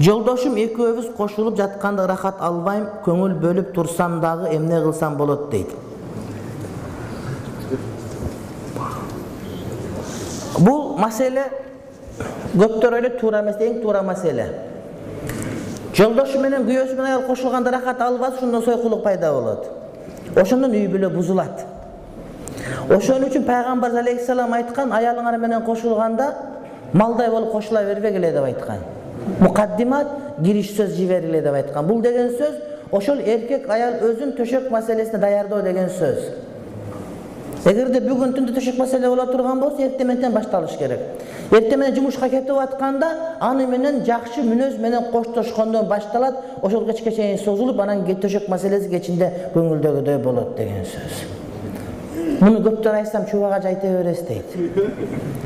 Жолдошум экөөбүз кошулуп жатканда ырахат албайм, көңүл бөлүп турсам дагы эмне кылсам болот дейт. Бул маселе көптөр эле туура эмес, эң туура маселе. Жолдошу менен күйөөсү менен аял кошулганда ырахат албаса, ошондон сойкулук пайда болот. Ошондон үй бүлө бузулат. Ошон үчүн Пайгамбар алейхиссалам айткан, аялыңар менен кошулганда малдай болуп кошула бербегиле деп айткан. Мукаддимат кириш сөз жибериле деп айткан. Бул деген сөз ошол эркек аял өзүн төшөк маселесине даярдоо деген сөз. Эгерде бүгүн түндө төшөк маселе боло турган болсо, эртең менен башталыш керек. Эртең менен жумушка кетип атканда, аны менен жакшы мүнөз менен коштошкондон башталат, ошол кечке чейин созулуп, анан төшөк маселеси кечинде көңүлдөгүдөй болот деген сөз. Муну көптөр айтсам чубага айта бересиз дейт.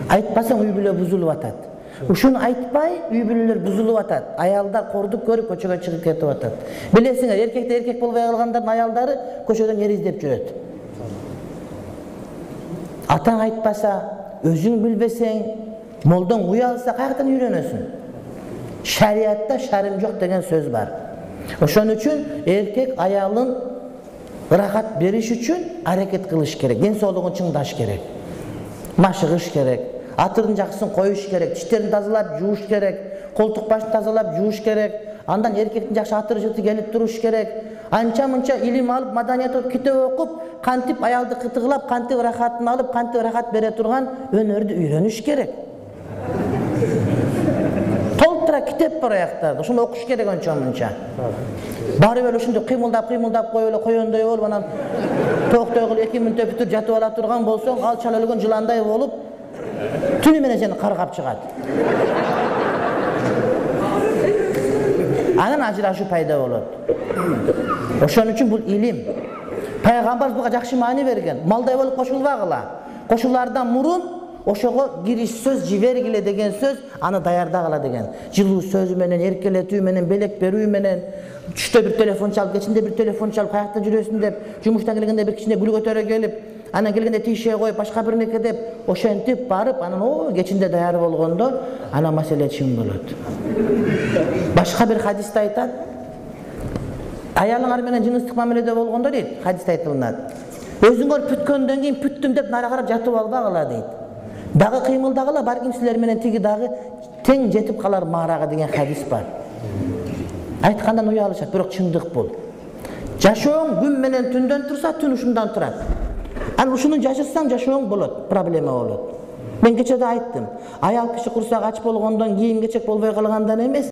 Айтпасаң үй бүлө бузулуп атат. Ушуну айтпай үй бүлөлөр бузулуп атат. Аялдар кордук көрүп көчөгө чыгып кетип атат. Билесиңер, эркекте эркек болбой калгандардын аялдары көчөдөн эр издеп жүрөт. Атаң айтпаса, өзүң билбесең, молдоң уялса каяктан үйрөнөсүң? Шариатта шарым жок деген сөз бар. Ошон үчүн эркек аялын ырахат бериш үчүн аракет кылыш керек, ден соолугун чыңдаш керек. Машыгыш керек, атырдын жакшысын коюш керек, тиштерин тазалап жууш керек, колтук башын тазалап жууш керек. Андан эркектин жакшы атыры жыты келип туруш керек. Анча-мынча илим алып, маданият окуп, китеп окуп, кантип аялды кытыгылап, кантип ырахатын алып, кантип ырахат бере турган өнөрдү үйрөнүш керек. Толтура китеп бар аяктарда, ошону окуш керек анча-мынча. Барып эле ушундай кыймылдап коюп эле коёндой болуп, анан токтой кылып 2 мүнөт бүтүп жатып ала турган болсоң, ал чала өлгөн жыландай болуп, түнү менен сени каргап чыгат. Анан ажырашуу пайда болот. Ошон үчүн бул илим. Пайгамбар буга жакшы маани берген. Малдай болуп кошулбагыла. Кошулардан мурун ошого кириш сөз жибергиле деген сөз, аны даярдагыла деген. Жылуу сөзү менен, эркелетүү менен, белек берүү менен, түштө бир телефон чалып, кечинде бир телефон чалып, каякта жүрөсүң деп, жумуштан келгенде бир кичине гүл көтөрө келип, анан келгенде тише коюп, башка бир неке деп, ошентип барып, анан кечинде даяр болгондо, анан маселе чын болот. Башка бир хадисте айтат, аялыңар менен жыныстык мамиледе болгондо дейт, хадисте айтылат. Өзүңөр бүткөндөн кийин бүттүм деп нары карап жатып албагыла дейт. Дагы кыймылдагыла, балким силер менен тиги дагы тең жетип калар маарага деген хадис бар. Айткандан уялышат, бирок чындык бул. Жашооң күн менен түндөн турса, түн ушундан турат. Анан ушуну жашырсаң, жашооң болот, проблема болот. Мен кечеде айттым, аял киши курсак ач болгондон кийим кечек болбой калгандан эмес,